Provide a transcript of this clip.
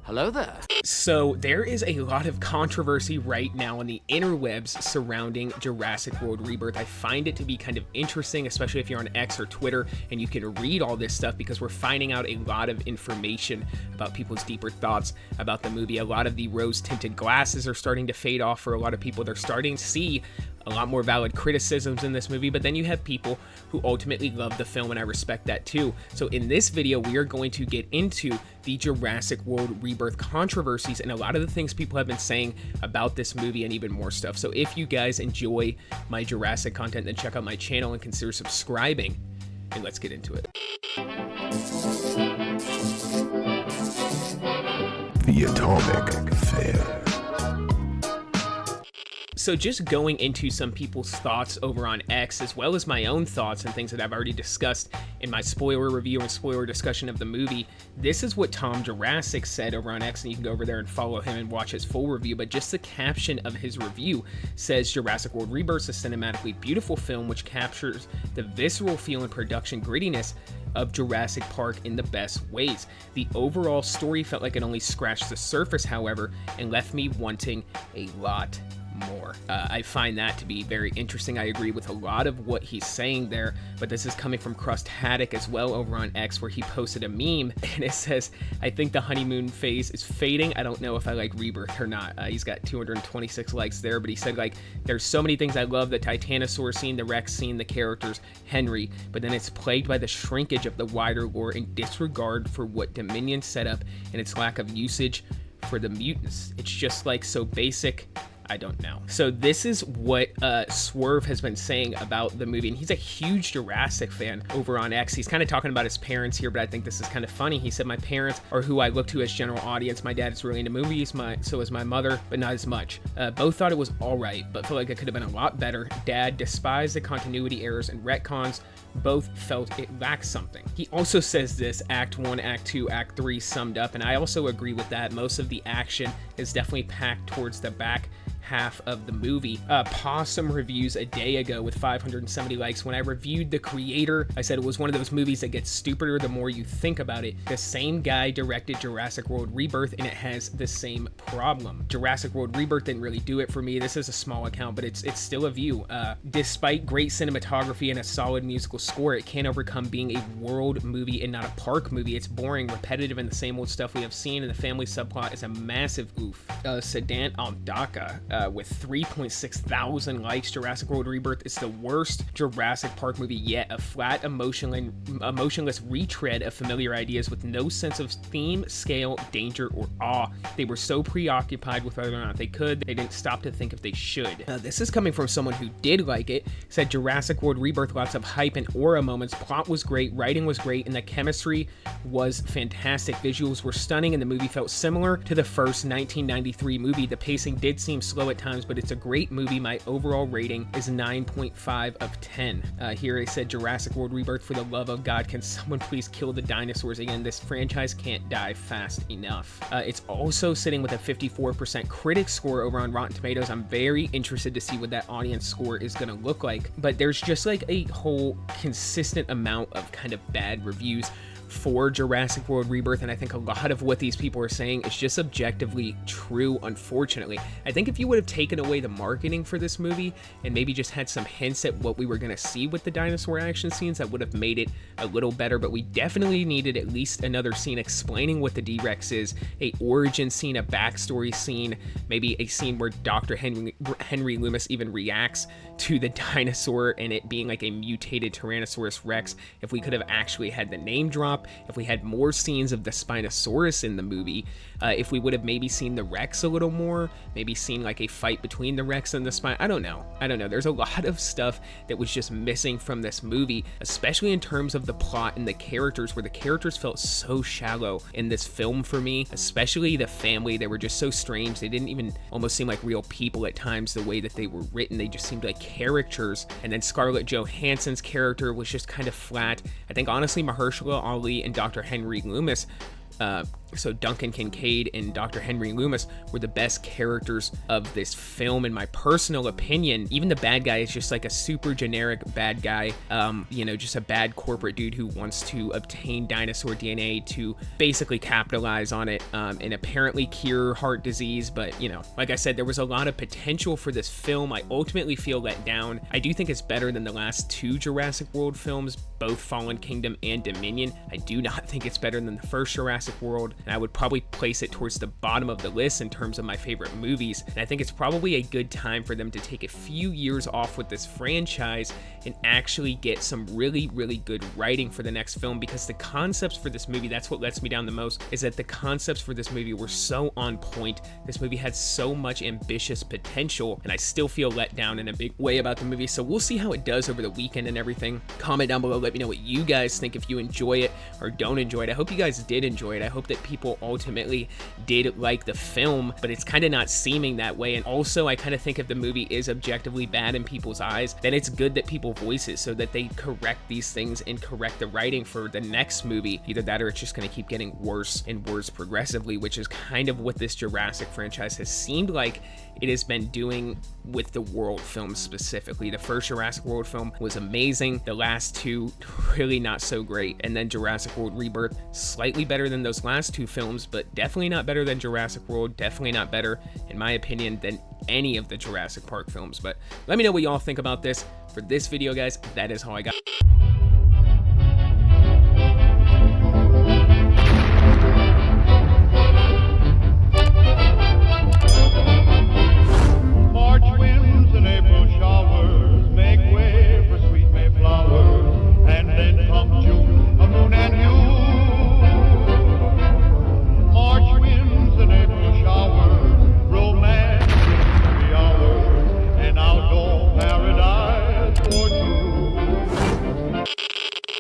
Hello there. So there is a lot of controversy right now on the interwebs surrounding Jurassic World Rebirth. I find it to be kind of interesting, especially if you're on X or Twitter and you can read all this stuff, because we're finding out a lot of information about people's deeper thoughts about the movie. A lot of the rose-tinted glasses are starting to fade off for a lot of people. They're starting to see a lot more valid criticisms in this movie, but then you have people who ultimately love the film, and I respect that too. So in this video, we are going to get into the Jurassic World Rebirth controversies and a lot of the things people have been saying about this movie and even more stuff. So if you guys enjoy my Jurassic content, then check out my channel and consider subscribing, and let's get into it. The Atomic Fair. So just going into some people's thoughts over on X, as well as my own thoughts and things that I've already discussed in my spoiler review and spoiler discussion of the movie, this is what Tom Jurassic said over on X, and you can go over there and follow him and watch his full review. But just the caption of his review says, Jurassic World Rebirth is a cinematically beautiful film which captures the visceral feel and production grittiness of Jurassic Park in the best ways. The overall story felt like it only scratched the surface, however, and left me wanting a lot more. I find that to be very interesting. I agree with a lot of what he's saying there, but this is coming from Crust Haddock as well over on X, where he posted a meme and it says, I think the honeymoon phase is fading. I don't know if I like Rebirth or not. He's got 226 likes there, but he said, like, there's so many things I love: the Titanosaur scene, the Rex scene, the characters, Henry, but then it's plagued by the shrinkage of the wider lore and disregard for what Dominion set up and its lack of usage for the mutants. It's just like so basic. I don't know. So this is what Swerve has been saying about the movie, and he's a huge Jurassic fan over on X. He's kind of talking about his parents here, but I think this is kind of funny. He said, my parents are who I look to as general audience. My dad is really into movies, so is my mother, but not as much. Both thought it was all right, but feel like it could have been a lot better. Dad despised the continuity errors and retcons. Both felt it lacked something. He also says this: Act 1, Act 2, Act 3 summed up, and I also agree with that. Most of the action is definitely packed towards the back half of the movie. Possum reviews a day ago with 570 likes. When I reviewed The Creator, I said it was one of those movies that gets stupider the more you think about it. The same guy directed Jurassic World Rebirth, and it has the same problem. Jurassic World Rebirth didn't really do it for me. This is a small account, but it's still a view. Despite great cinematography and a solid musical score, it can't overcome being a world movie and not a park movie. It's boring, repetitive, and the same old stuff we have seen, and the family subplot is a massive oof. Sedant Aldaka with 3.6 thousand likes. Jurassic World Rebirth is the worst Jurassic Park movie yet. A flat, emotionless retread of familiar ideas with no sense of theme, scale, danger, or awe. They were so preoccupied with whether or not they could, they didn't stop to think if they should. This is coming from someone who did like it. Said Jurassic World Rebirth, lots of hype and aura moments. Plot was great, writing was great, and the chemistry was fantastic. Visuals were stunning, and the movie felt similar to the first 1993 movie. The pacing did seem slow at times, but it's a great movie. My overall rating is 9.5 of 10. Here I said, Jurassic World Rebirth, for the love of God, can someone please kill the dinosaurs again? This franchise can't die fast enough. It's also sitting with a 54% critic score over on Rotten Tomatoes. I'm very interested to see what that audience score is going to look like, but there's just like a whole consistent amount of kind of bad reviews for Jurassic World Rebirth, and I think a lot of what these people are saying is just objectively true, unfortunately. I think if you would have taken away the marketing for this movie and maybe just had some hints at what we were going to see with the dinosaur action scenes, that would have made it a little better, but we definitely needed at least another scene explaining what the D-Rex is, a origin scene, a backstory scene, maybe a scene where Dr. Henry Loomis even reacts to the dinosaur and it being like a mutated Tyrannosaurus Rex. If we could have actually had the name drop, if we had more scenes of the Spinosaurus in the movie, if we would have maybe seen the Rex a little more, maybe seen like a fight between the Rex and the Spine. I don't know. There's a lot of stuff that was just missing from this movie, especially in terms of the plot and the characters, where the characters felt so shallow in this film for me, especially the family. They were just so strange. They didn't even almost seem like real people at times, the way that they were written. They just seemed like characters. And then Scarlett Johansson's character was just kind of flat. I think honestly Mahershala Ali and Dr. Henry Loomis So Duncan Kincaid and Dr. Henry Loomis were the best characters of this film, in my personal opinion. Even the bad guy is just like a super generic bad guy, just a bad corporate dude who wants to obtain dinosaur DNA to basically capitalize on it and apparently cure heart disease. But, like I said, there was a lot of potential for this film. I ultimately feel let down. I do think it's better than the last two Jurassic World films, both Fallen Kingdom and Dominion. I do not think it's better than the first Jurassic World, and I would probably place it towards the bottom of the list in terms of my favorite movies. And I think it's probably a good time for them to take a few years off with this franchise and actually get some really, really good writing for the next film, because the concepts for this movie, that's what lets me down the most, is that the concepts for this movie were so on point. This movie had so much ambitious potential, and I still feel let down in a big way about the movie. So we'll see how it does over the weekend and everything. Comment down below, let me know what you guys think, if you enjoy it or don't enjoy it. I hope you guys did enjoy it. I hope that people ultimately did like the film, but it's kind of not seeming that way. And also, I kind of think if the movie is objectively bad in people's eyes, then it's good that people voice it so that they correct these things and correct the writing for the next movie. Either that or it's just going to keep getting worse and worse progressively, which is kind of what this Jurassic franchise has seemed like it has been doing with the World films specifically. The first Jurassic World film was amazing. The last two, really not so great. And then Jurassic World Rebirth, slightly better than those last two films, but definitely not better than Jurassic World. Definitely not better, in my opinion, than any of the Jurassic Park films. But let me know what y'all think about this. For this video, guys, that is all I got.